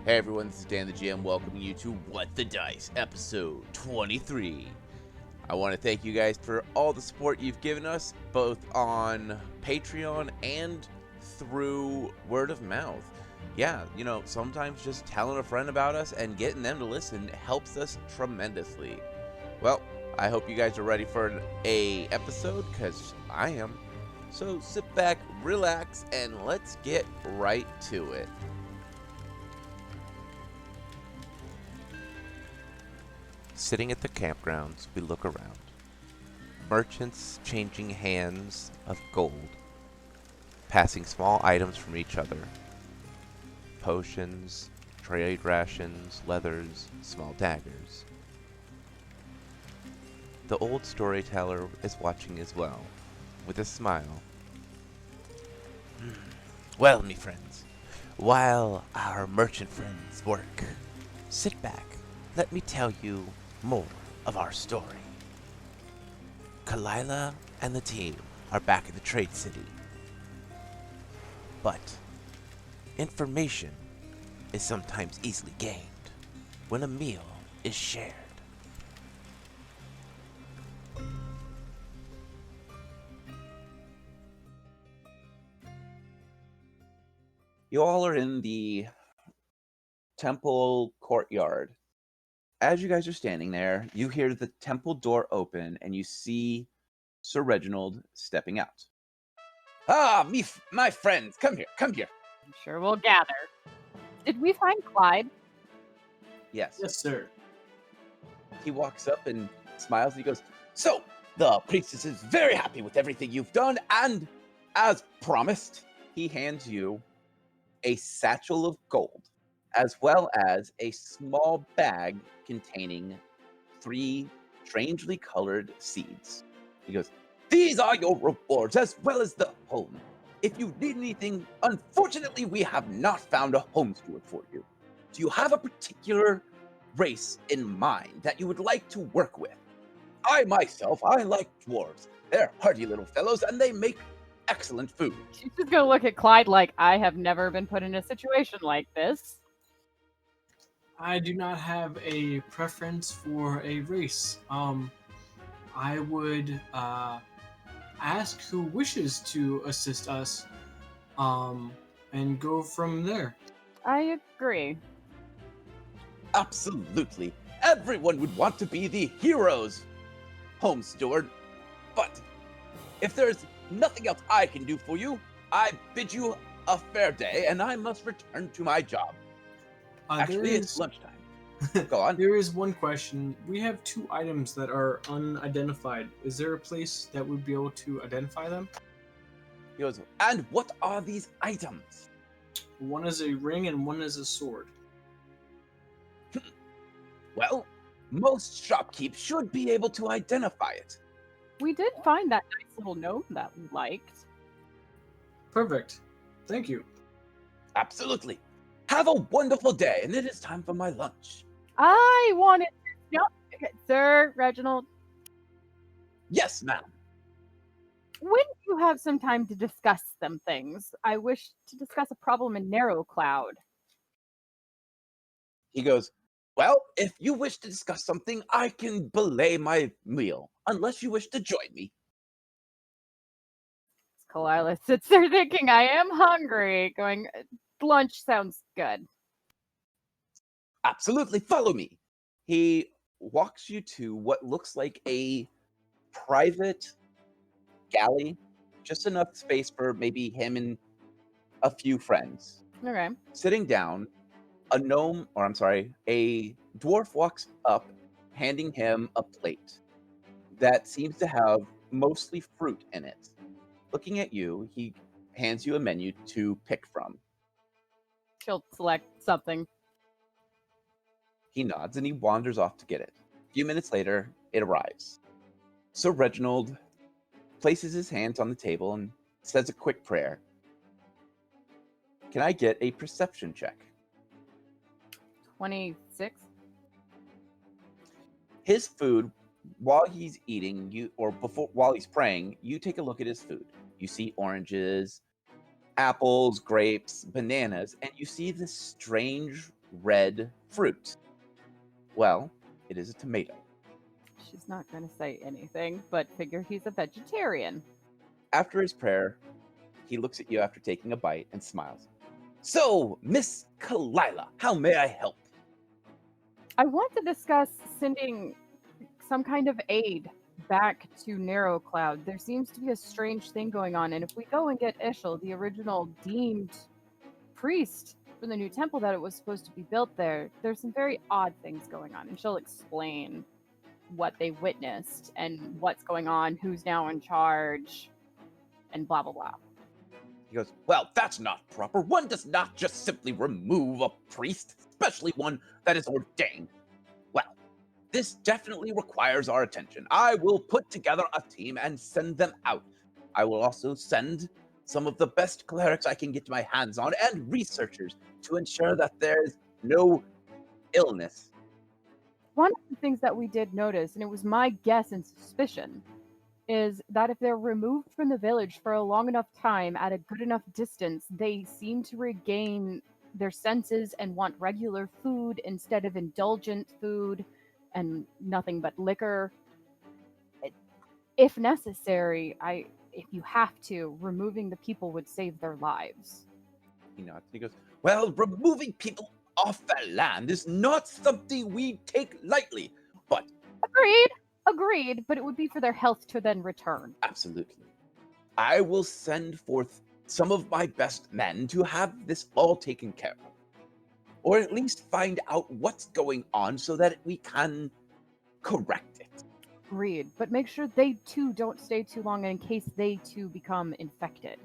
Hey everyone, this is Dan the GM welcoming you to What the Dice, episode 23. I want to thank you guys for all the support you've given us, both on Patreon and through word of mouth. Yeah, sometimes just telling a friend about us and getting them to listen helps us tremendously. Well, I hope you guys are ready for a episode, because I am. So sit back, relax, and let's get right to it. Sitting at the campgrounds, we look around. Merchants changing hands of gold, passing small items from each other. Potions, trade rations, leathers, small daggers. The old storyteller is watching as well, with a smile. Well, me friends, while our merchant friends work, sit back, let me tell you more of our story. Kalila and the team are back in the trade city. But information is sometimes easily gained when a meal is shared. You all are in the temple courtyard. As you guys are standing there, you hear the temple door open and you see Sir Reginald stepping out. Ah, my friends, come here. I'm sure we'll gather. Did we find Clyde? Yes. Yes, sir. He walks up and smiles and he goes, "So, the priestess is very happy with everything you've done, and as promised, he hands you a satchel of gold, as well as a small bag containing 3 strangely colored seeds." He goes, "These are your rewards, as well as the home. If you need anything, unfortunately, we have not found a home steward for you. Do you have a particular race in mind that you would like to work with? I like dwarves. They're hardy little fellows, and they make excellent food." She's just gonna look at Clyde like, I have never been put in a situation like this. I do not have a preference for a race. I would ask who wishes to assist us, and go from there. I agree. Absolutely. Everyone would want to be the hero's home steward. But if there's nothing else I can do for you, I bid you a fair day, and I must return to my job. Actually, it's lunchtime. Go on. There is one question. We have 2 items that are unidentified. Is there a place that would be able to identify them? He goes, "And what are these items?" One is a ring and one is a sword. Well, most shopkeepers should be able to identify it. We did find that nice little gnome that we liked. Perfect. Thank you. Absolutely. Have a wonderful day, and it is time for my lunch. I wanted to know, Sir Reginald, Yes, ma'am. when you have some time to discuss some things, I wish to discuss a problem in Narrow Cloud. He goes, "Well, if you wish to discuss something, I can belay my meal, unless you wish to join me." Kalila sits there thinking, I am hungry, going, lunch sounds good. Absolutely, follow me. He walks you to what looks like a private galley, just enough space for maybe him and a few friends. Okay. Sitting down, a dwarf walks up, handing him a plate that seems to have mostly fruit in it. Looking at you, he hands you a menu to pick from. She'll select something. He nods and he wanders off to get it. A few minutes later, it arrives. Sir Reginald places his hands on the table and says a quick prayer. Can I get a perception check? 26. His food, while he's eating, while he's praying, you take a look at his food. You see oranges, apples, grapes, bananas, and you see this strange red fruit. Well, it is a tomato. She's not going to say anything, but figure he's a vegetarian. After his prayer, he looks at you after taking a bite and smiles. So, Miss Kalila, how may I help? I want to discuss sending some kind of aid back to Narrow Cloud. There seems to be a strange thing going on, and if we go and get Ishel, the original deemed priest for the new temple that it was supposed to be built there, there's some very odd things going on, and she'll explain what they witnessed and what's going on, who's now in charge, and blah blah blah. He goes, well, that's not proper. One does not just simply remove a priest, especially one that is ordained. Well, this definitely requires our attention. I will put together a team and send them out. I will also send some of the best clerics I can get my hands on and researchers to ensure that there's no illness. One of the things that we did notice, and it was my guess and suspicion, is that if they're removed from the village for a long enough time at a good enough distance, they seem to regain their senses and want regular food instead of indulgent food and nothing but liquor. If necessary, if you have to, removing the people would save their lives. He nods. He goes, well, removing people off the land is not something we take lightly, but... Agreed, but it would be for their health to then return. Absolutely. I will send forth some of my best men to have this all taken care of. Or at least find out what's going on so that we can correct it. Agreed, but make sure they too don't stay too long in case they too become infected.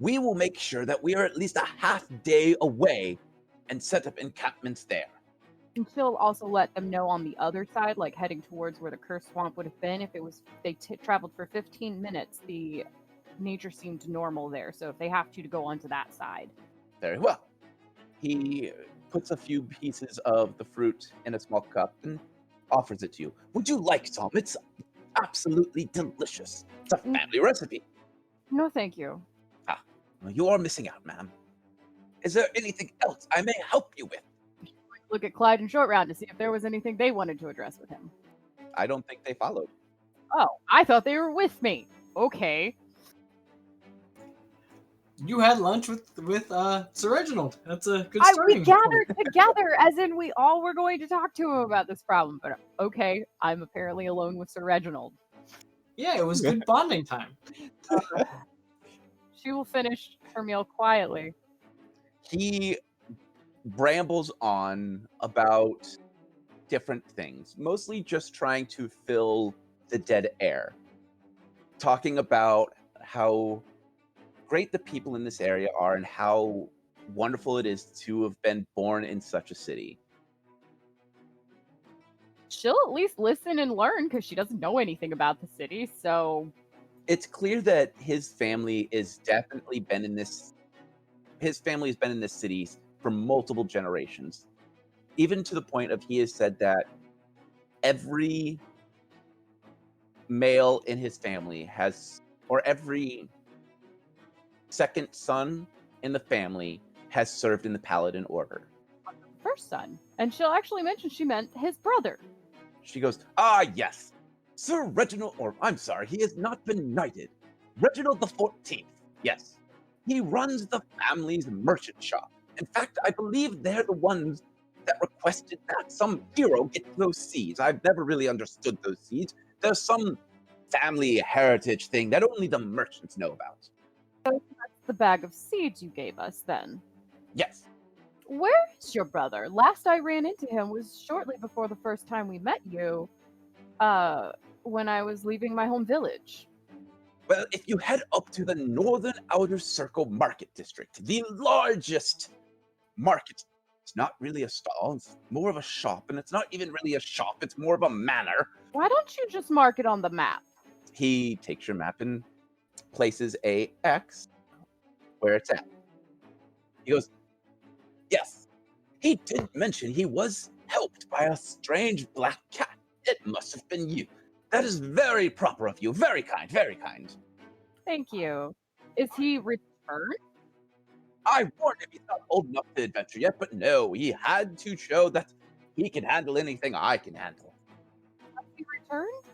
We will make sure that we are at least a half day away and set up encampments there. And she'll also let them know on the other side, like heading towards where the cursed swamp would have been. If it was, they traveled for 15 minutes, the nature seemed normal there. So if they have to go onto that side. Very well. He puts a few pieces of the fruit in a small cup and offers it to you. Would you like some? It's absolutely delicious. It's a family recipe. No, thank you. Well, you are missing out, ma'am. Is there anything else I may help you with? Look at Clyde and Short Round to see if there was anything they wanted to address with him. I don't think they followed. Oh, I thought they were with me. Okay. You had lunch with Sir Reginald. That's a good We starting gathered point. together, as in we all were going to talk to him about this problem. But okay, I'm apparently alone with Sir Reginald. Yeah, it was good bonding time. She will finish her meal quietly. He brambles on about different things, mostly just trying to fill the dead air, talking about how great the people in this area are and how wonderful it is to have been born in such a city. She'll at least listen and learn because she doesn't know anything about the city, so... It's clear that his family has definitely been in this... His family has been in this city for multiple generations. Even to the point of he has said that every male in his family has... Or every second son in the family has served in the Paladin Order. First son. And she'll actually mention she meant his brother. She goes, yes. Sir Reginald, or I'm sorry, he has not been knighted. Reginald the 14th, yes. He runs the family's merchant shop. In fact, I believe they're the ones that requested that some hero get those seeds. I've never really understood those seeds. There's some family heritage thing that only the merchants know about. So that's the bag of seeds you gave us, then. Yes. Where is your brother? Last I ran into him was shortly before the first time we met you, when I was leaving my home village. Well, if you head up to the Northern Outer Circle Market District, the largest market, it's not really a stall, it's more of a shop, and it's not even really a shop, it's more of a manor. Why don't you just mark it on the map? He takes your map and places a X where it's at. He goes, yes, he did mention he was helped by a strange black cat. It must have been you. That is very proper of you. Very kind, very kind. Thank you. Is he returned? I warned him he's not old enough to adventure yet, but no, he had to show that he can handle anything I can handle. Has he returned?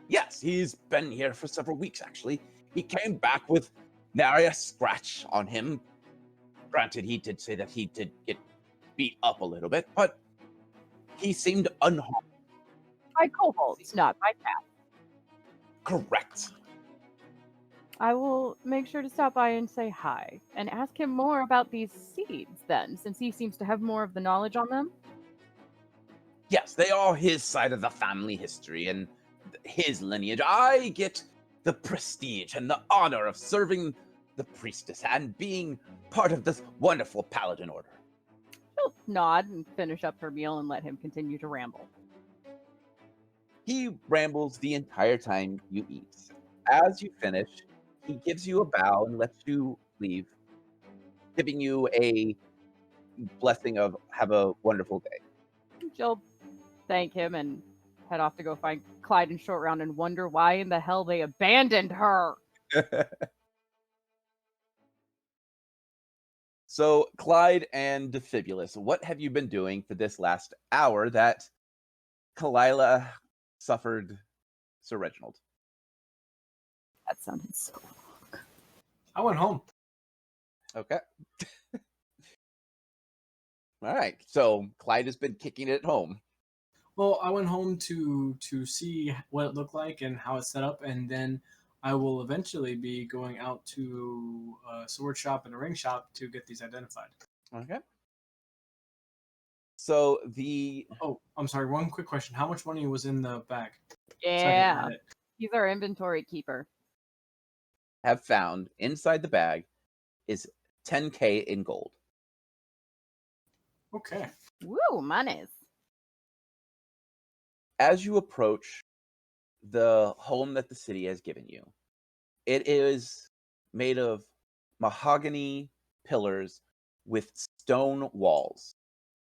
Yes, he's been here for several weeks, actually. He came back with nary a scratch on him. Granted, he did say that he did get beat up a little bit, but he seemed unharmed. By kobolds, not by cats. Correct. I will make sure to stop by and say hi and ask him more about these seeds then, since he seems to have more of the knowledge on them. Yes, they are his side of the family history and his lineage. I get the prestige and the honor of serving the priestess and being part of this wonderful paladin order. She'll nod and finish up her meal and let him continue to ramble. He rambles the entire time you eat. As you finish, he gives you a bow and lets you leave, giving you a blessing of have a wonderful day. She'll thank him and head off to go find Clyde and Short Round and wonder why in the hell they abandoned her. So, Clyde and Defibulus, what have you been doing for this last hour that Kalila suffered Sir Reginald? That sounded so. I went home. Okay. All right. So Clyde has been kicking it at home. Well, I went home to see what it looked like and how it's set up, and then I will eventually be going out to a sword shop and a ring shop to get these identified. Okay. So Oh, I'm sorry. One quick question: how much money was in the bag? So I can Yeah. add it. He's our inventory keeper. have found inside the bag is 10K in gold. Okay. Woo, monies. As you approach the home that the city has given you, it is made of mahogany pillars with stone walls.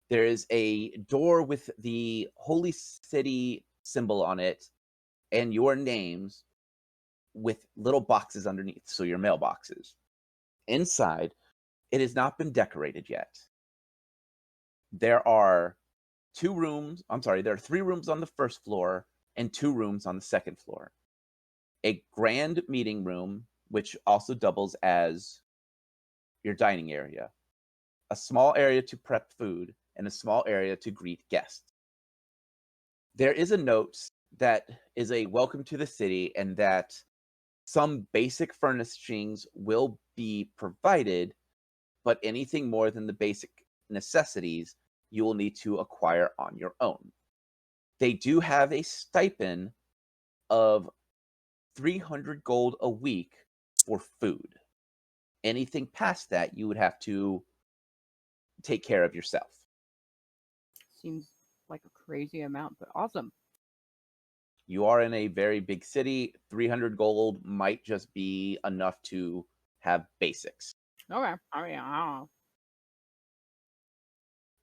There is a door with the Holy City symbol on it and your names with little boxes underneath, so your mailboxes. Inside, it has not been decorated yet. There are there are 3 rooms on the first floor and 2 rooms on the second floor. A grand meeting room, which also doubles as your dining area. A small area to prep food, and a small area to greet guests. There is a note that is a welcome to the city and that some basic furnishings will be provided, but anything more than the basic necessities you will need to acquire on your own. They do have a stipend of 300 gold a week for food. Anything past that, you would have to take care of yourself. Seems like a crazy amount, but awesome. You are in a very big city. 300 gold might just be enough to have basics. Okay. I mean, I don't know.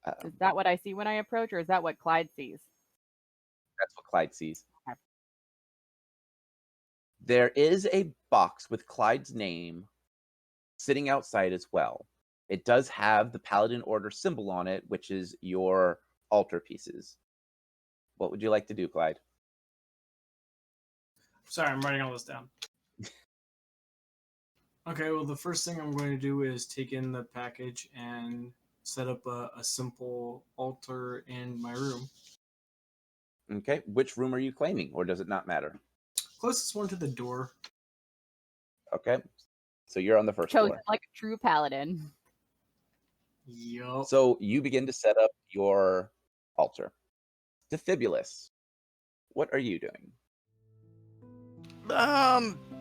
Uh, Is that what I see when I approach, or is that what Clyde sees? That's what Clyde sees. Okay. There is a box with Clyde's name sitting outside as well. It does have the Paladin Order symbol on it, which is your altar pieces. What would you like to do, Clyde? Sorry, I'm writing all this down. Okay, well, the first thing I'm going to do is take in the package and set up a simple altar in my room. Okay, which room are you claiming, or does it not matter? Closest one to the door. Okay, so you're on the first Chosen floor. like a true paladin. Yup. So you begin to set up your altar. Defibulus, what are you doing?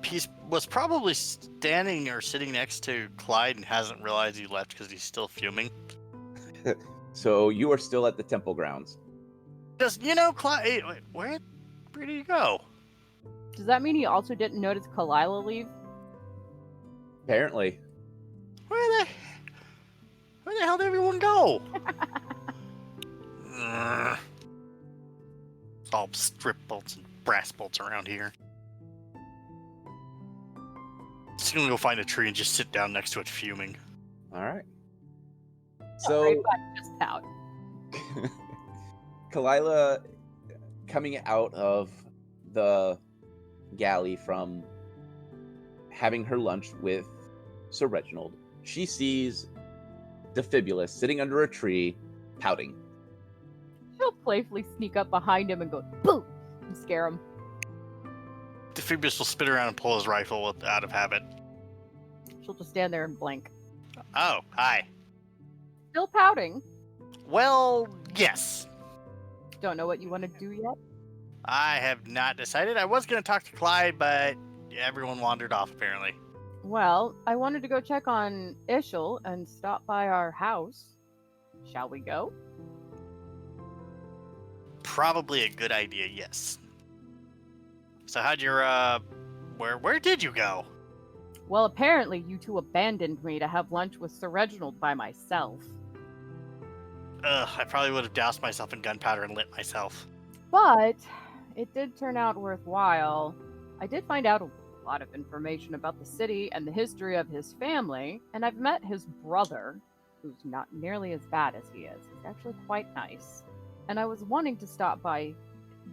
He was probably standing or sitting next to Clyde and hasn't realized he left because he's still fuming. So you are still at the temple grounds. Just, Clyde, where did he go? Does that mean he also didn't notice Kalila leave? Apparently. Where the hell did everyone go? It's all strip bolts and brass bolts around here. Just gonna go find a tree and just sit down next to it fuming. All right. All right, So, fine, just pout. Kalila, coming out of the galley from having her lunch with Sir Reginald, she sees Defibulus sitting under a tree, pouting. She'll playfully sneak up behind him and go boom and scare him. Defibulus will spin around and pull his rifle out of habit. She'll just stand there and blink. Oh, hi. Still pouting. Well, yes. Don't know what you want to do yet. I have not decided. I was going to talk to Clyde, but everyone wandered off, apparently. Well, I wanted to go check on Ishel and stop by our house. Shall we go? Probably a good idea, yes. So how'd your, where did you go? Well, apparently you two abandoned me to have lunch with Sir Reginald by myself. Ugh, I probably would have doused myself in gunpowder and lit myself. But it did turn out worthwhile. I did find out a lot of information about the city and the history of his family, and I've met his brother, who's not nearly as bad as he is. He's actually quite nice. And I was wanting to stop by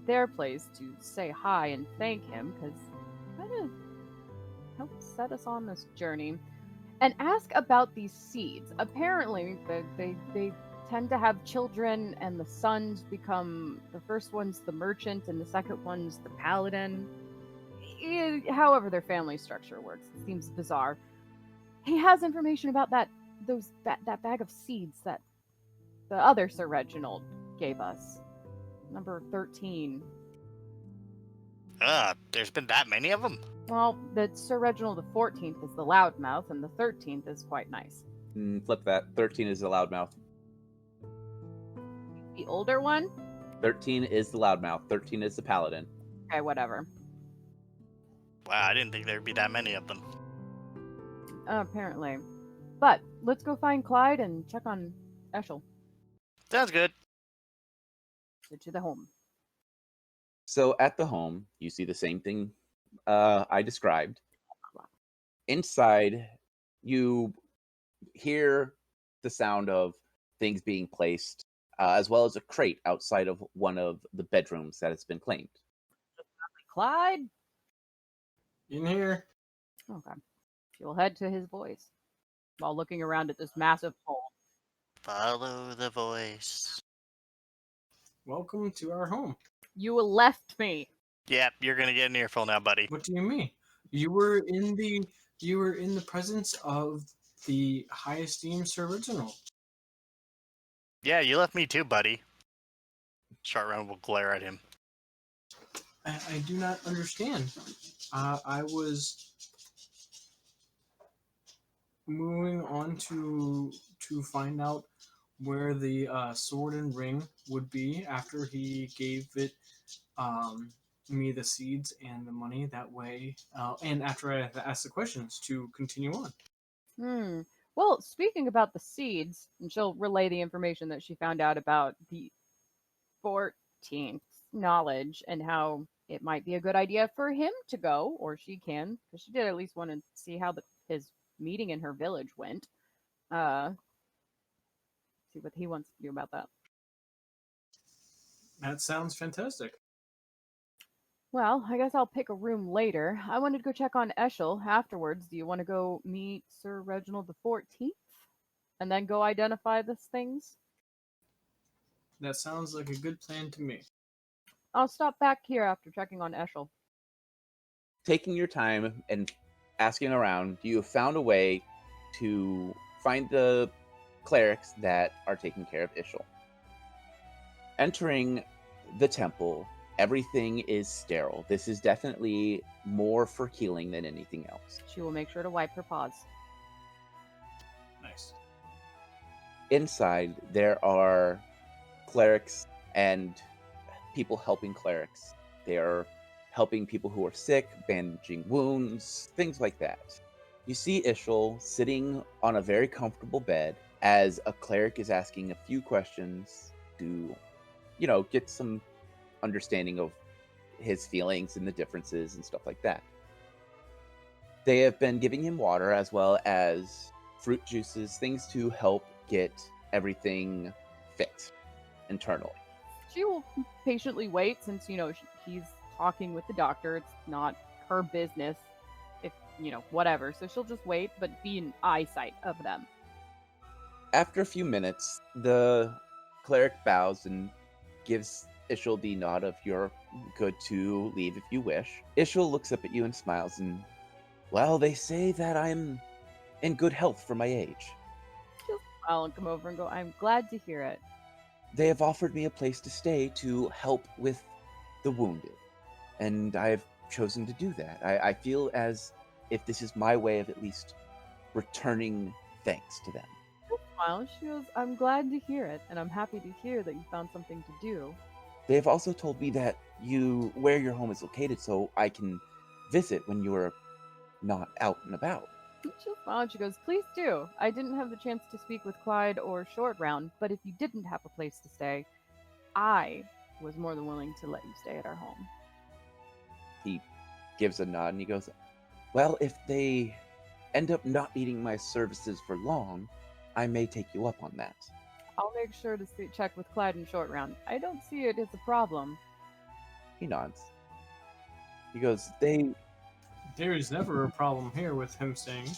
their place to say hi and thank him, because kind of helped set us on this journey. And ask about these seeds. Apparently, they tend to have children, and the sons become, the first one's the merchant and the second one's the paladin. However their family structure works, it seems bizarre. He has information about that bag of seeds that the other Sir Reginald gave us. Number 13. There's been that many of them? Well, the Sir Reginald the 14th is the loudmouth, and the 13th is quite nice. Flip that. 13 is the loudmouth. The older one? 13 is the loudmouth. 13 is the paladin. Okay, whatever. Wow, I didn't think there'd be that many of them. Apparently. But let's go find Clyde and check on Eshel. Sounds good. To the home. So at the home, you see the same thing I described. Inside, you hear the sound of things being placed, as well as a crate outside of one of the bedrooms that has been claimed. Clyde? In here. Okay. You'll head to his voice while looking around at this massive hole. Follow the voice. Welcome to our home. You left me. Yep, you're gonna get an earful now, buddy. What do you mean? You were in the presence of the high esteemed Sir Reginald. Yeah, you left me too, buddy. Short Round will glare at him. I do not understand. I was moving on to find out where the sword and ring would be after he gave it me the seeds and the money. That way, and after I asked the questions to continue on. Well, speaking about the seeds, and she'll relay the information that she found out about the 14th knowledge and how it might be a good idea for him to go, or she can, because she did at least want to see how his meeting in her village went. See what he wants to do about that. That sounds fantastic. Well, I guess I'll pick a room later. I wanted to go check on Eshel afterwards. Do you want to go meet Sir Reginald the 14th? And then go identify these things? That sounds like a good plan to me. I'll stop back here after checking on Eshel. Taking your time and asking around, you have found a way to find the clerics that are taking care of Ishel. Entering the temple, everything is sterile. This is definitely more for healing than anything else. She will make sure to wipe her paws. Nice. Inside, there are clerics and people helping clerics. They are helping people who are sick, bandaging wounds, things like that. You see Ishel sitting on a very comfortable bed as a cleric is asking a few questions to, get some understanding of his feelings and the differences and stuff like that. They have been giving him water as well as fruit juices, things to help get everything fixed internally. She will patiently wait since, he's talking with the doctor. It's not her business, if, whatever. So she'll just wait, but be in eyesight of them. After a few minutes, the cleric bows and gives Ishel the nod of you're good to leave if you wish. Ishel looks up at you and smiles and, well, they say that I'm in good health for my age. She'll smile and come over and go, I'm glad to hear it. They have offered me a place to stay to help with the wounded, and I have chosen to do that. I feel as if this is my way of at least returning thanks to them. She'll smile. She goes, I'm glad to hear it, and I'm happy to hear that you found something to do. They have also told me that where your home is located, so I can visit when you are not out and about. She'll smile and she goes, please do. I didn't have the chance to speak with Clyde or Short Round, but if you didn't have a place to stay, I was more than willing to let you stay at our home. He gives a nod and he goes, well, if they end up not needing my services for long, I may take you up on that. I'll make sure to check with Clyde and Short Round. I don't see it as a problem. He nods. He goes, There is never a problem here with him staying.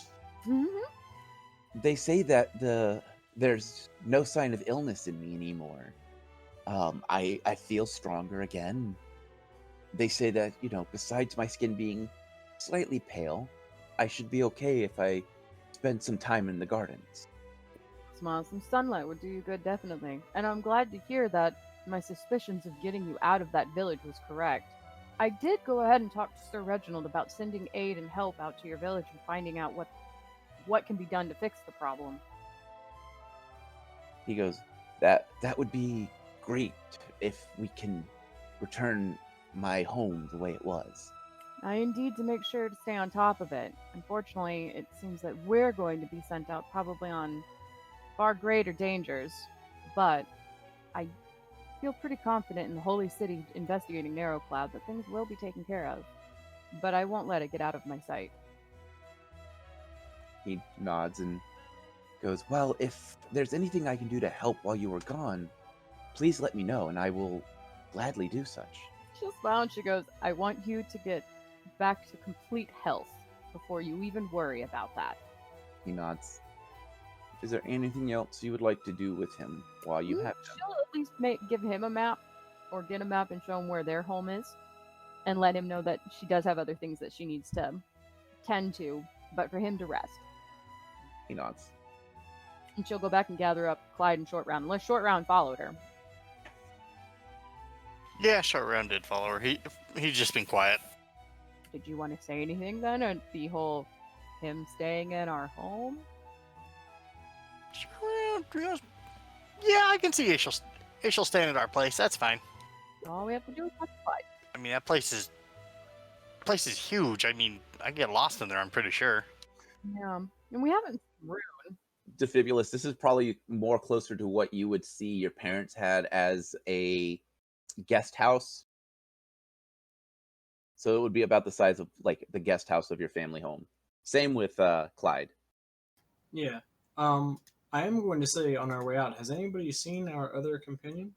they say that there's no sign of illness in me anymore. I feel stronger again. They say that, besides my skin being slightly pale, I should be okay if I spend some time in the gardens. Smile, some sunlight would do you good, definitely. And I'm glad to hear that my suspicions of getting you out of that village was correct. I did go ahead and talk to Sir Reginald about sending aid and help out to your village and finding out what can be done to fix the problem. He goes, that would be great if we can return my home the way it was. I indeed to make sure to stay on top of it. Unfortunately, it seems that we're going to be sent out probably on far greater dangers, but I feel pretty confident in the Holy City investigating Narrow Cloud that things will be taken care of. But I won't let it get out of my sight. He nods and goes, well, if there's anything I can do to help while you are gone, please let me know, and I will gladly do such. She'll smile and she goes, I want you to get back to complete health before you even worry about that. He nods. Is there anything else you would like to do with him while you have him? She'll at least give him a map, or get a map and show him where their home is, and let him know that she does have other things that she needs to tend to, but for him to rest. He nods. And she'll go back and gather up Clyde and Short Round, unless Short Round followed her. Yeah, Short Round did follow her. He's just been quiet. Did you want to say anything then, or the whole him staying in our home? Yeah, I can see Ishel staying at our place. That's fine. All we have to do is talk to Clyde. I mean, that place is huge. I mean, I get lost in there, I'm pretty sure. Yeah, and we haven't seen Rune. Defibulous, this is probably more closer to what you would see your parents had as a guest house. So it would be about the size of like the guest house of your family home. Same with Clyde. Yeah. I am going to say on our way out, has anybody seen our other companion?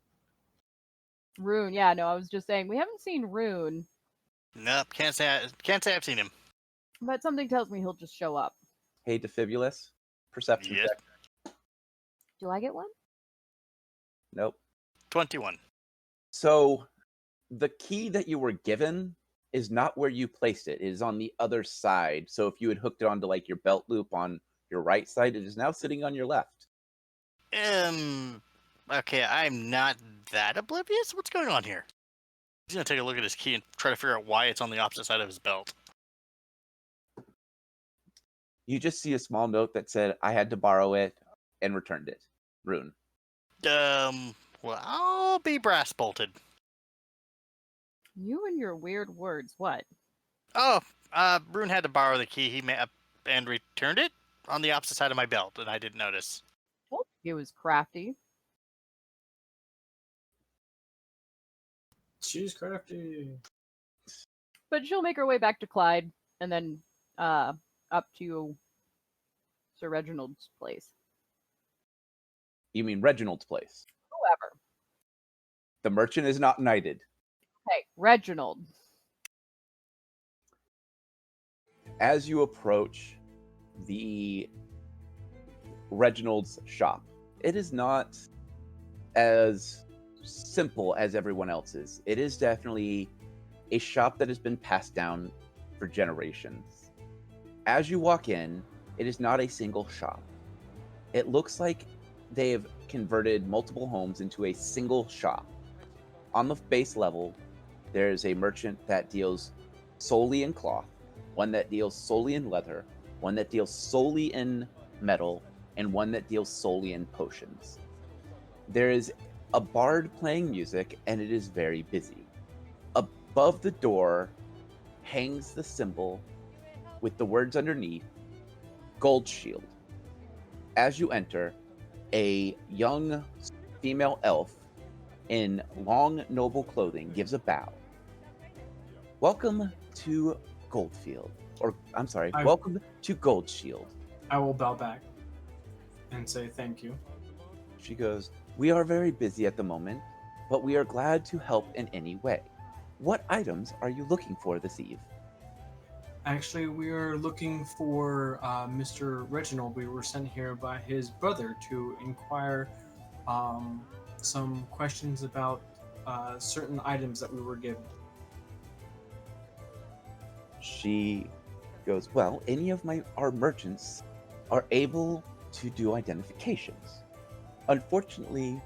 Rune, yeah, no, I was just saying we haven't seen Rune, Nope, can't say I've seen him. but something tells me he'll just show up. Hey, Defibulous, perception Yes. check. Do I get one? Nope. 21. So the key that you were given is not where you placed it. It is on the other side. So if you had hooked it onto like your belt loop on your right side, it is now sitting on your left. Okay, I'm not that oblivious. What's going on here? He's gonna take a look at his key and try to figure out why it's on the opposite side of his belt. You just see a small note that said, I had to borrow it and returned it. Rune. Well, I'll be brass bolted. You and your weird words, what? Oh, Rune had to borrow the key. He and returned it on the opposite side of my belt, and I didn't notice. Well, he was crafty. She's crafty. But she'll make her way back to Clyde, and then up to Sir Reginald's place. You mean Reginald's place? Whoever. The merchant is not knighted. Hey, Reginald. As you approach the Reginald's shop, it is not as simple as everyone else's. It is definitely a shop that has been passed down for generations. As you walk in, it is not a single shop. It looks like they have converted multiple homes into a single shop. On the base level, there's a merchant that deals solely in cloth, one that deals solely in leather, one that deals solely in metal, and one that deals solely in potions. There is a bard playing music, and it is very busy. Above the door hangs the symbol with the words underneath, Gold Shield. As you enter, a young female elf in long, noble clothing gives a bow. Welcome to Goldfield. Or, I'm sorry, welcome to Gold Shield. I will bow back and say thank you. She goes, we are very busy at the moment, but we are glad to help in any way. What items are you looking for this eve? Actually, we are looking for Mr. Reginald. We were sent here by his brother to inquire some questions about certain items that we were given. She goes, well, any of our merchants are able to do identifications. Unfortunately,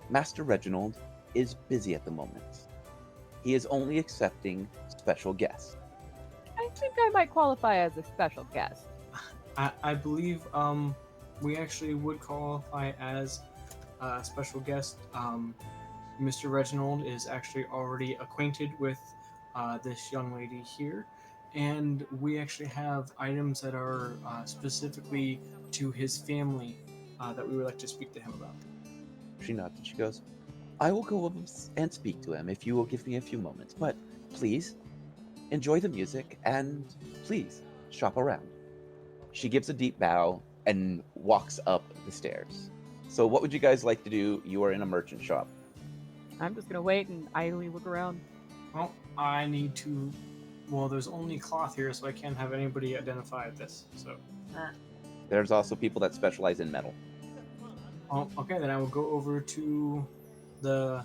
Master Reginald is busy at the moment. He is only accepting special guests. I think I might qualify as a special guest. I believe we actually would qualify as a special guest. Mr. Reginald is actually already acquainted with this young lady here, and we actually have items that are specifically to his family that we would like to speak to him about. She nods and she goes, I will go up and speak to him if you will give me a few moments, but please enjoy the music and please shop around. She gives a deep bow and walks up the stairs. So what would you guys like to do? You are in a merchant shop. I'm just gonna wait and idly look around. Well, I need to. Well, there's only cloth here, so I can't have anybody identify this. So. There's also people that specialize in metal. Oh, okay, then I will go over to the.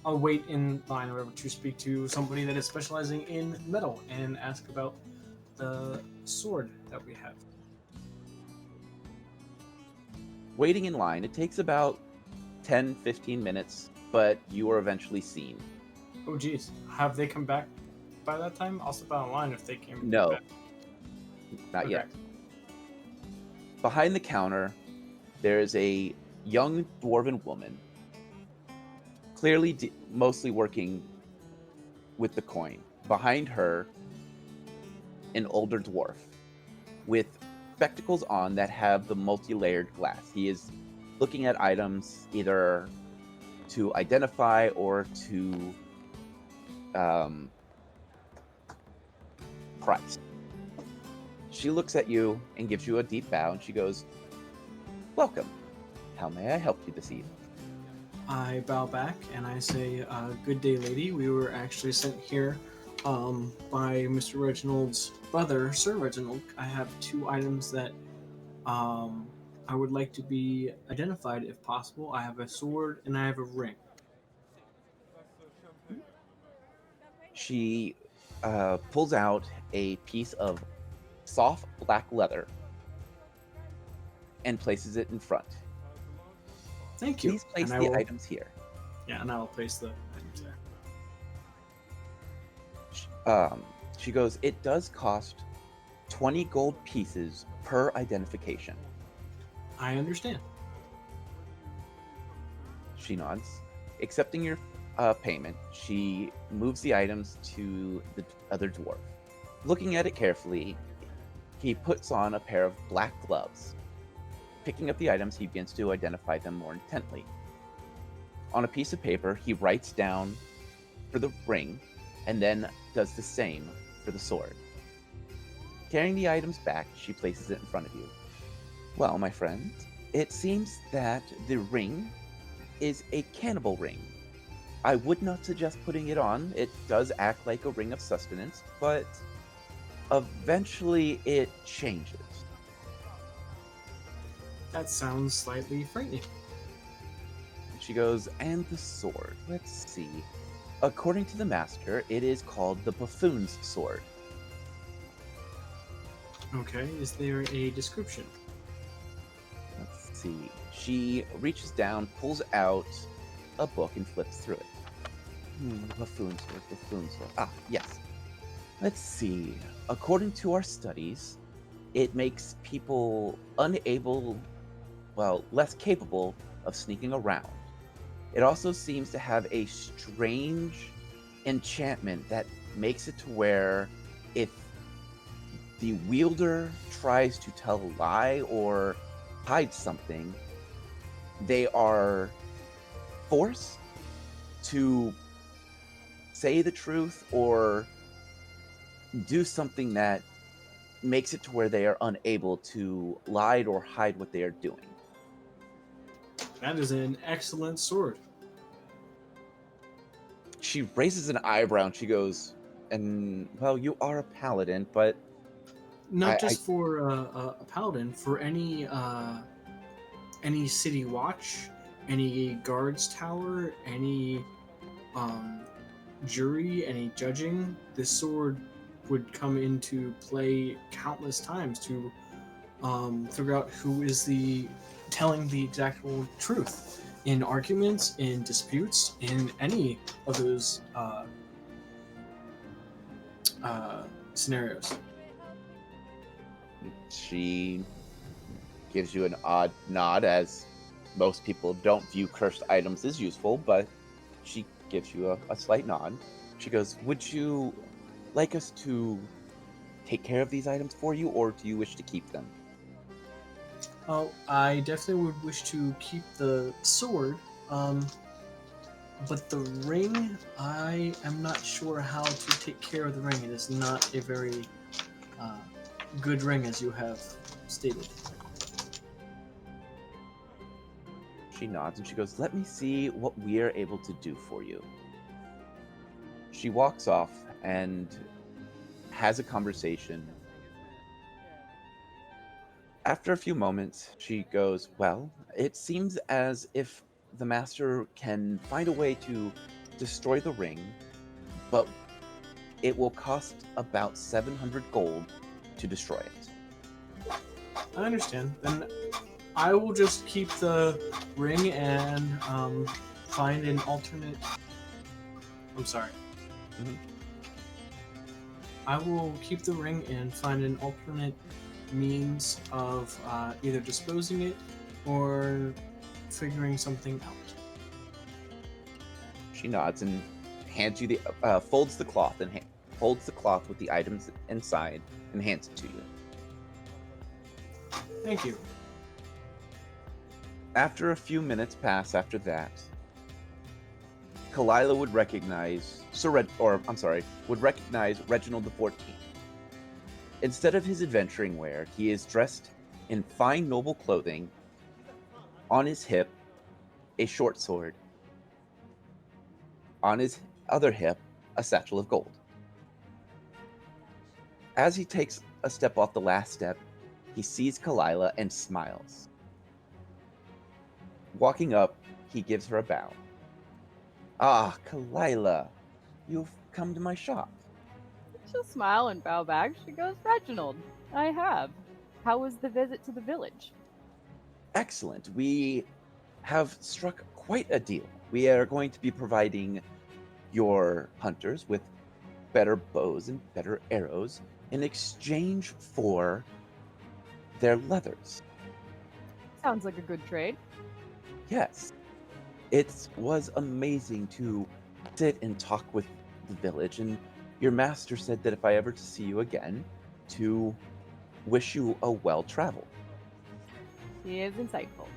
I'll wait in line or whatever to speak to somebody that is specializing in metal and ask about the sword that we have. Waiting in line, it takes about 10-15 minutes, but you are eventually seen. Oh, geez. Have they come back by that time? I'll step out of line if they came No, back. not Okay. yet. Behind the counter, there is a young dwarven woman, clearly mostly working with the coin. Behind her, an older dwarf with spectacles on that have the multi-layered glass. He is looking at items either to identify or to price. She looks at you and gives you a deep bow, and she goes, welcome. How may I help you this evening? I bow back and I say, good day, lady. We were actually sent here by Mr. Reginald's brother, Sir Reginald. I have two items that I would like to be identified if possible. I have a sword and I have a ring. She pulls out a piece of soft black leather and places it in front. Thank you. Please place And the items here. Yeah, and I will place the items there. She goes, it does cost 20 gold pieces per identification. I understand. She nods. Accepting your payment, she moves the items to the other dwarf. Looking at it carefully, he puts on a pair of black gloves. Picking up the items, he begins to identify them more intently. On a piece of paper, he writes down for the ring, and then does the same for the sword. Carrying the items back, she places it in front of you. Well, my friend, it seems that the ring is a cannibal ring. I would not suggest putting it on. It does act like a ring of sustenance, but eventually it changes. That sounds slightly frightening. She goes, and the sword. Let's see. According to the master, it is called the buffoon's sword. Okay, is there a description? Let's see. She reaches down, pulls out a book, and flips through it. Buffoon sword, buffoon sword. Ah, yes. Let's see. According to our studies, it makes people unable, well, less capable of sneaking around. It also seems to have a strange enchantment that makes it to where if the wielder tries to tell a lie or hide something, they are forced to say the truth or do something that makes it to where they are unable to lie or hide what they are doing. That is an excellent sword. She raises an eyebrow and she goes, and well, you are a paladin, but Not I just for a paladin, for any city watch, any guards tower, any um, jury, any judging, this sword would come into play countless times to figure out who is the telling the exact truth in arguments, in disputes, in any of those scenarios. she gives you an odd nod, as most people don't view cursed items as useful, but she gives you a slight nod. She goes, would you like us to take care of these items for you, or do you wish to keep them? Oh, I definitely would wish to keep the sword, but the ring, I am not sure how to take care of the ring. It is not a very uh, good ring, as you have stated. She nods and she goes, let me see what we are able to do for you. She walks off and has a conversation. After a few moments, she goes, well, it seems as if the master can find a way to destroy the ring, but it will cost about 700 gold to destroy it. I understand. Then I will just keep the ring and find an alternate. I'm sorry. Mhm. I will keep the ring and find an alternate means of either disposing it or figuring something out. She nods and hands you the folds the cloth and folds the cloth with the items inside and hands it to you. Thank you. After a few minutes pass after that, Kalila would recognize would recognize Reginald the 14th. Instead of his adventuring wear, he is dressed in fine noble clothing. On his hip, a short sword. On his other hip, a satchel of gold. As he takes a step off the last step, he sees Kalila and smiles. Walking up, he gives her a bow. Ah, Kalila, you've come to my shop. She'll smile and bow back. She goes, Reginald, I have. How was the visit to the village? Excellent. We have struck quite a deal. We are going to be providing your hunters with better bows and better arrows in exchange for their leathers. Sounds like a good trade. Yes, it was amazing to sit and talk with the village, and your master said that if I ever to see you again, to wish you a well travel. He is insightful.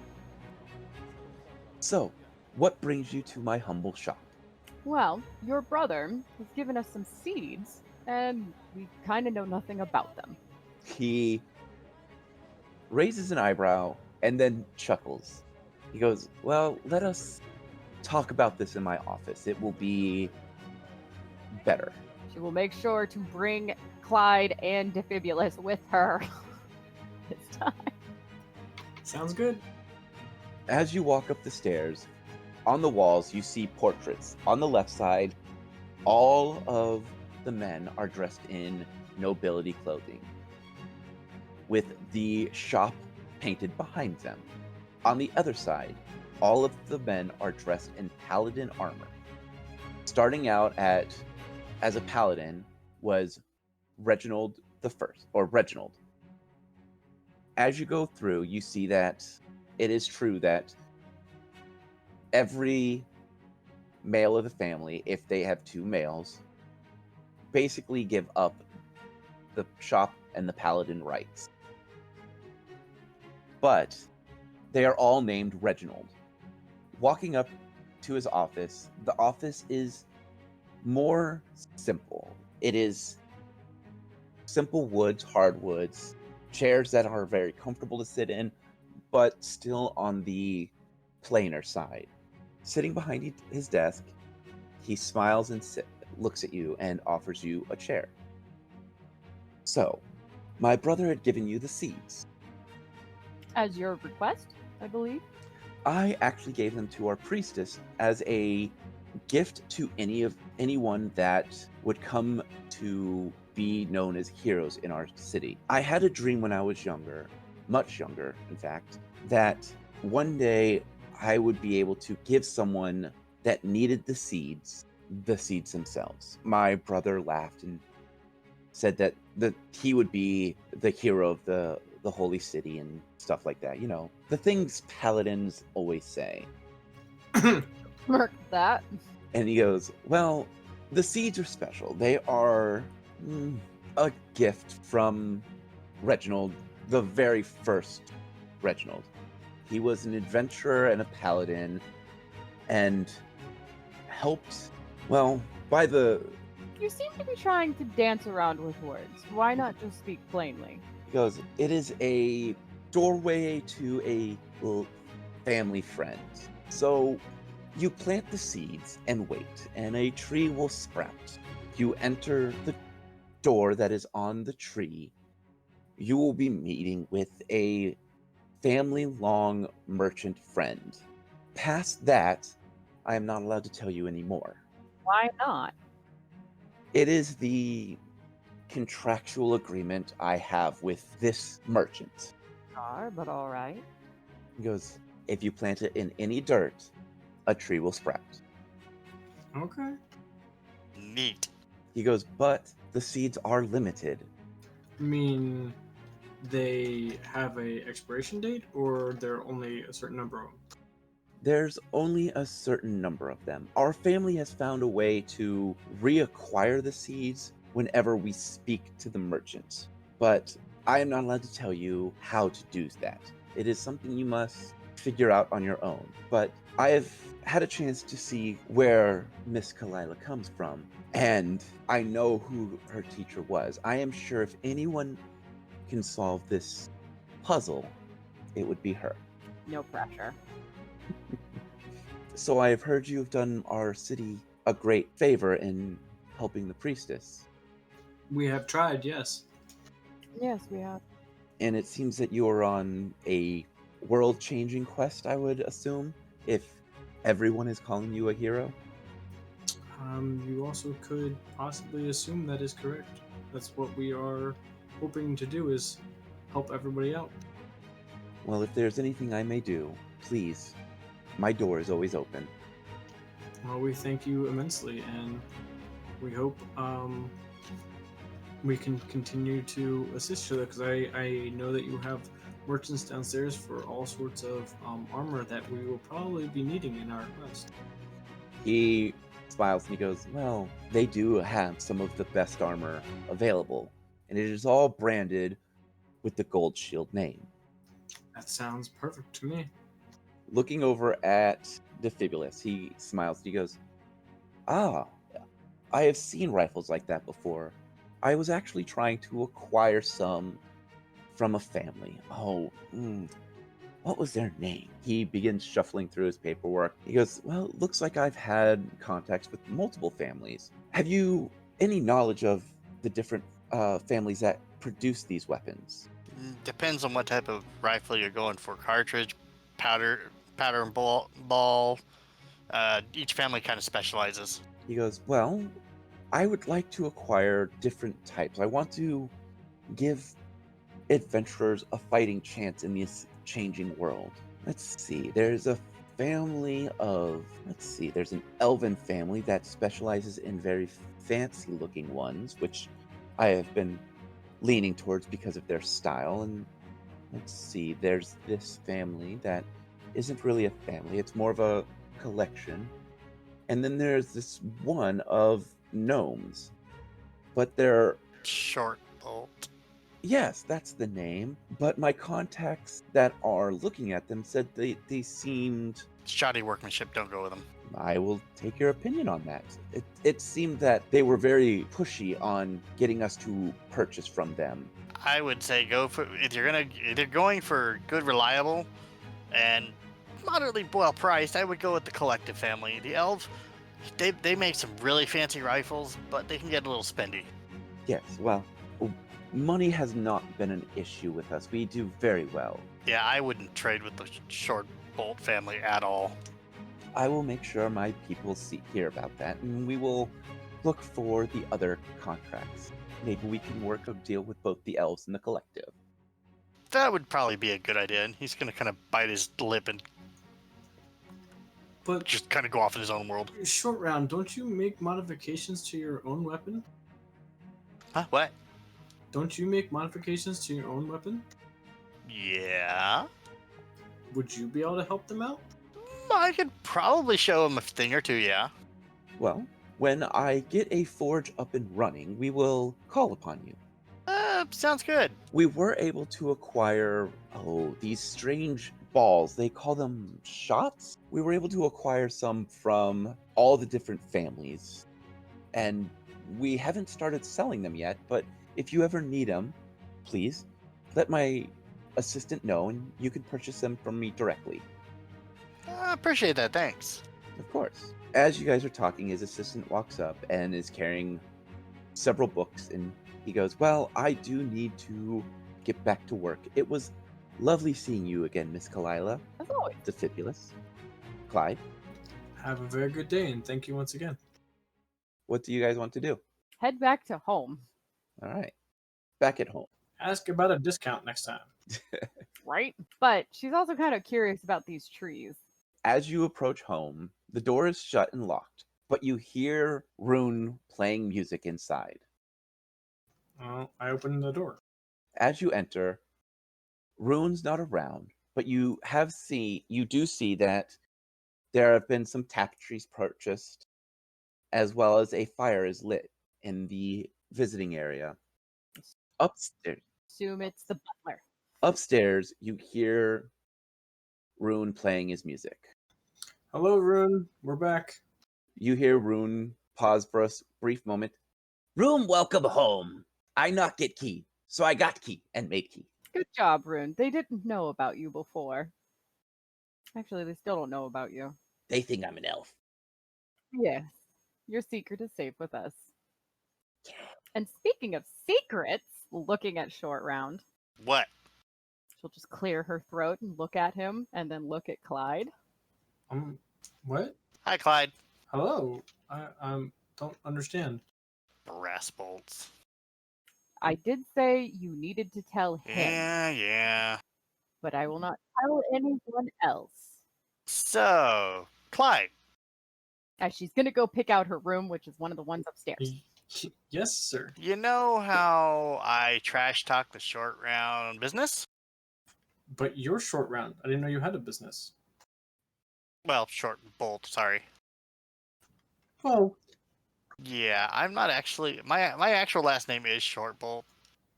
So, what brings you to my humble shop? Well, your brother has given us some seeds, and we kind of know nothing about them. He raises an eyebrow, and then chuckles. He goes, well, let us talk about this in my office. It will be better. She will make sure to bring Clyde and Defibulus with her this time. Sounds good. As you walk up the stairs, on the walls you see portraits. On the left side, all of the men are dressed in nobility clothing, with the shop painted behind them. On the other side, all of the men are dressed in paladin armor. Starting out as a paladin was Reginald the First, or Reginald. As you go through, you see that it is true that every male of the family, if they have two males, basically give up the shop and the paladin rights. But they are all named Reginald. Walking up to his office, the office is more simple. It is simple woods, hardwoods, chairs that are very comfortable to sit in, but still on the plainer side. Sitting behind his desk, he smiles and looks at you and offers you a chair. So, my brother had given you the seeds. As your request, I believe. I actually gave them to our priestess as a gift to anyone that would come to be known as heroes in our city. I had a dream when I was younger, much younger, in fact, that one day I would be able to give someone that needed the seeds themselves. My brother laughed and said that he would be the hero of the holy city and stuff like that. You know, the things paladins always say. Mark that. And he goes, well, the seeds are special. They are a gift from Reginald, the very first Reginald. He was an adventurer and a paladin and helped, well, by the... You seem to be trying to dance around with words. Why not just speak plainly? He goes, it is a doorway to a family friend. So you plant the seeds and wait, and a tree will sprout. You enter the door that is on the tree. You will be meeting with a family-long merchant friend. Past that, I am not allowed to tell you anymore. Why not? It is the contractual agreement I have with this merchant. But all right. He goes, if you plant it in any dirt, a tree will sprout. Okay. Neat. He goes, but the seeds are limited. I mean, they have a expiration date, or there are only a certain number of them? There's only a certain number of them. Our family has found a way to reacquire the seeds whenever we speak to the merchant. But I am not allowed to tell you how to do that. It is something you must figure out on your own. But I have had a chance to see where Miss Kalila comes from, and I know who her teacher was. I am sure if anyone can solve this puzzle, it would be her. No pressure. So I have heard you have done our city a great favor in helping the priestess. We have tried, yes. Yes, we have. And it seems that you are on a world-changing quest, I would assume, if everyone is calling you a hero. You also could possibly assume that is correct. That's what we are hoping to do, is help everybody out. Well, if there's anything I may do, please, my door is always open. Well, we thank you immensely, and we hope we can continue to assist each other, because I know that you have merchants downstairs for all sorts of armor that we will probably be needing in our quest. He smiles and he goes, well, they do have some of the best armor available, and it is all branded with the Gold Shield name. That sounds perfect to me. Looking over at Defibulus, he smiles and he goes, ah, I have seen rifles like that before. I was actually trying to acquire some from a family. Oh, what was their name? He begins shuffling through his paperwork. He goes, well, looks like I've had contacts with multiple families. Have you any knowledge of the different families that produce these weapons? Depends on what type of rifle you're going for. Cartridge, powder and ball. Each family kind of specializes. He goes, well, I would like to acquire different types. I want to give adventurers a fighting chance in this changing world. Let's see. There's a family of, there's an elven family that specializes in very fancy looking ones, which I have been leaning towards because of their style. And let's see, there's this family that isn't really a family, it's more of a collection. And then there's this one of gnomes, but they're Short bolt. yes, that's the name. But my contacts that are looking at them said they seemed. Shoddy workmanship. Don't go with them. I will take your opinion on that. It seemed that they were very pushy on getting us to purchase from them. I would say go for if you're going for good, reliable, and moderately well priced. I would go with the collective family. The elves, they make some really fancy rifles, but they can get a little spendy. Yes, well, money has not been an issue with us. We do very well. Yeah, I wouldn't trade with the short bolt family at all. I will make sure my people hear about that, and we will look for the other contracts. Maybe we can work a deal with both the elves and the collective. That would probably be a good idea. And he's gonna kind of bite his lip and But just kind of go off in his own world. short round, don't you make modifications to your own weapon? Huh? What? Don't you make modifications to your own weapon? Yeah. Would you be able to help them out? I could probably show him a thing or two. Yeah. Well, when I get a forge up and running, we will call upon you. Sounds good. We were able to acquire, these strange balls. They call them shots. We were able to acquire some from all the different families. And we haven't started selling them yet, but if you ever need them, please let my assistant know and you can purchase them from me directly. I appreciate that. Thanks. Of course. As you guys are talking, his assistant walks up and is carrying several books, and he goes, well, I do need to get back to work. It was lovely seeing you again, Miss Kalila. As always. The Fibulous. Clyde, Have a very good day, and thank you once again. what do you guys want to do? Head back to home, All right. Back at home. Ask about a discount next time. right? But she's also kind of curious about these trees. As you approach home, the door is shut and locked, but you hear Rune playing music inside. I opened the door. As you enter, Rune's not around, but you do see that there have been some tapestries purchased, as well as a fire is lit in the visiting area. Assume it's the butler. Upstairs, you hear Rune playing his music. Hello, Rune. We're back. You hear Rune pause for a brief moment. Rune, welcome home. I not get key, so I got key and made key. Good job, Rune. They didn't know about you before. Actually, they still don't know about you. They think I'm an elf. Yes. Your secret is safe with us. And speaking of secrets, looking at Short Round, What? she'll just clear her throat and look at him and then look at Clyde. What? Hi, Clyde. Hello. I don't understand. Brass bolts. I did say you needed to tell him, Yeah. but I will not tell anyone else. So, Clyde. As she's going to go pick out her room, which is one of the ones upstairs. Yes, sir. You know how I trash talk the short round business? But you're short round. I didn't know you had a business. Well, short bolt, sorry. Oh, Yeah, I'm not actually. My actual last name is Short Bolt.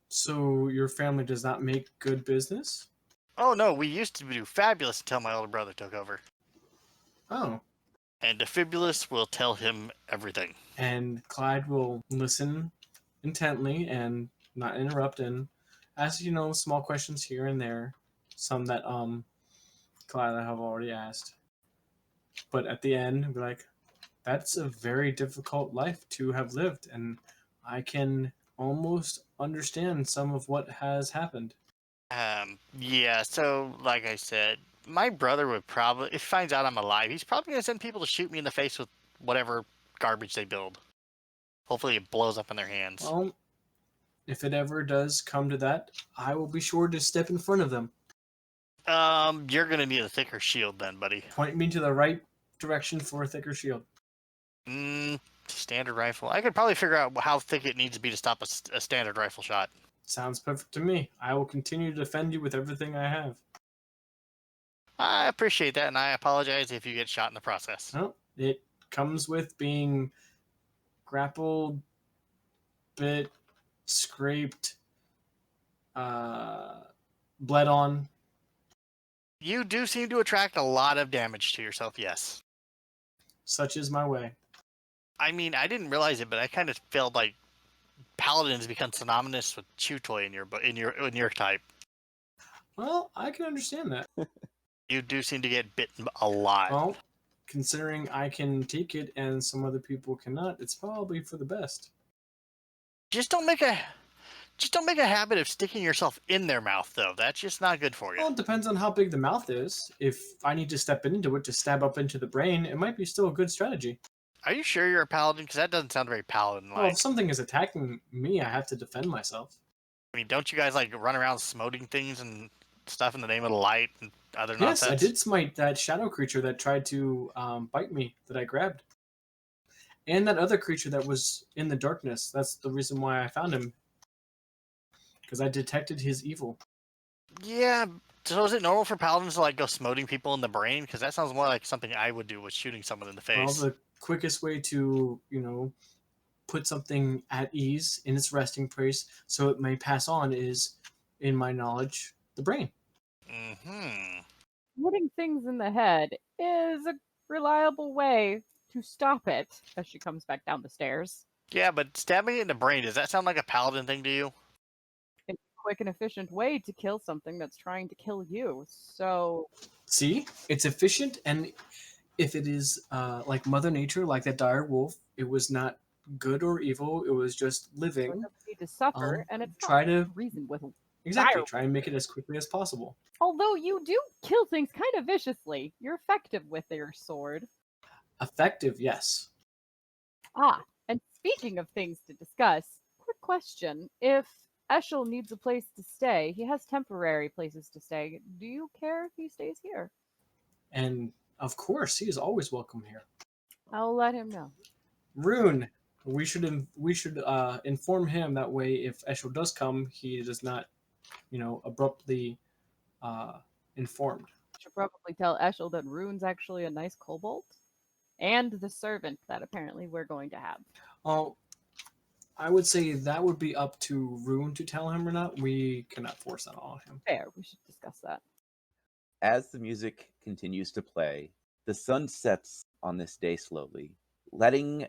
so your family does not make good business? Oh no, we used to do fabulous until my older brother took over. Oh. And the Fibulous will tell him everything. And Clyde will listen intently and not interrupt and ask, small questions here and there, some that Kalila have already asked. But at the end, be like, that's a very difficult life to have lived, and I can almost understand some of what has happened. Yeah, so like I said, my brother would probably, if he finds out I'm alive, he's probably gonna send people to shoot me in the face with whatever garbage they build. Hopefully it blows up in their hands. Well, if it ever does come to that, I will be sure to step in front of them. You're gonna need a thicker shield then, buddy. Point me to the right direction for a thicker shield. Standard rifle. I could probably figure out how thick it needs to be to stop a standard rifle shot. Sounds perfect to me. I will continue to defend you with everything I have. I appreciate that, and I apologize if you get shot in the process. Well, it comes with being grappled, bit, scraped, bled on. You do seem to attract a lot of damage to yourself, yes. Such is my way. I mean, I didn't realize it, but I kind of felt like paladins become synonymous with chew toy in your type. Well, I can understand that. You do seem to get bitten a lot. Well, considering I can take it and some other people cannot, it's probably for the best. Just don't make a habit of sticking yourself in their mouth, though. That's just not good for you. Well, it depends on how big the mouth is. If I need to step into it to stab up into the brain, it might be still a good strategy. Are you sure you're a paladin? Because that doesn't sound very paladin-like. Well, if something is attacking me, I have to defend myself. I mean, don't you guys like run around smoting things and stuff in the name of the light and other Yes, nonsense? I did smite that shadow creature that tried to bite me that I grabbed. And that other creature that was in the darkness. That's the reason why I found him. Because I detected his evil. Yeah. So is it normal for paladins to like go smoting people in the brain? Because that sounds more like something I would do with shooting someone in the Well, face. the quickest way to, put something at ease in its resting place so it may pass on is, in my knowledge, the brain. Mm-hmm. Hitting things in the head is a reliable way to stop it as she comes back down the stairs. Yeah, but stabbing it in the brain, does that sound like a paladin thing to you? It's a quick and efficient way to kill something that's trying to kill you. So, See? It's efficient, and if it is like Mother Nature, like that dire wolf, it was not good or evil, it was just it living. doesn't need to suffer, and it's try not to- reason with. Exactly, Dire try and make it as quickly as possible. Although you do kill things kind of viciously, you're effective with your sword. Effective, yes. Ah, and speaking of things to discuss, quick question. If Eshel needs a place to stay, he has temporary places to stay. Do you care if he stays here? And of course, he is always welcome here. I'll let him know. Rune, we should inform him that way if Eshel does come, he does not, abruptly informed. Should probably tell Eshel that Rune's actually a nice kobold. And the servant that apparently we're going to have. Well, I would say that would be up to Rune to tell him or not. We cannot force that on him. Fair, we should discuss that. As the music continues to play, the sun sets on this day slowly, letting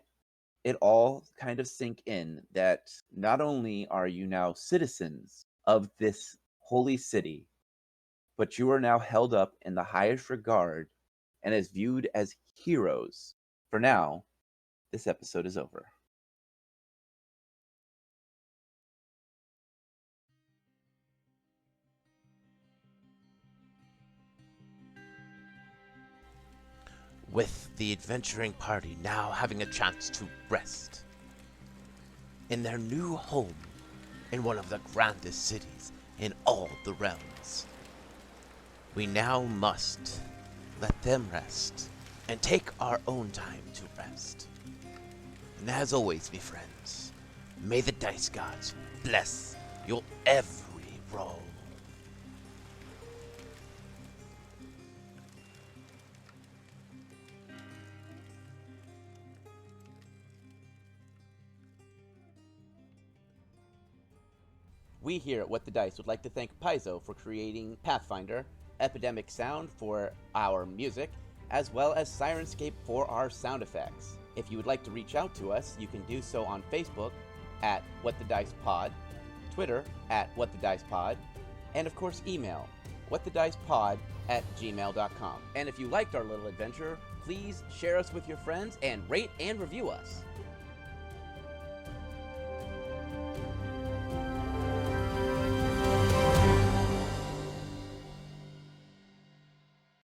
it all kind of sink in that not only are you now citizens of this holy city, but you are now held up in the highest regard and is viewed as heroes. For now, this episode is over. With the adventuring party now having a chance to rest in their new home in one of the grandest cities in all the realms, we now must let them rest and take our own time to rest. And as always, my friends, may the dice gods bless your every roll. We here at What the Dice would like to thank Paizo for creating Pathfinder, Epidemic Sound for our music, as well as Sirenscape for our sound effects. If you would like to reach out to us, you can do so on Facebook at What the Dice Pod, Twitter at WhatTheDicePod, and of course email whatthedicepod@gmail.com. And if you liked our little adventure, please share us with your friends and rate and review us.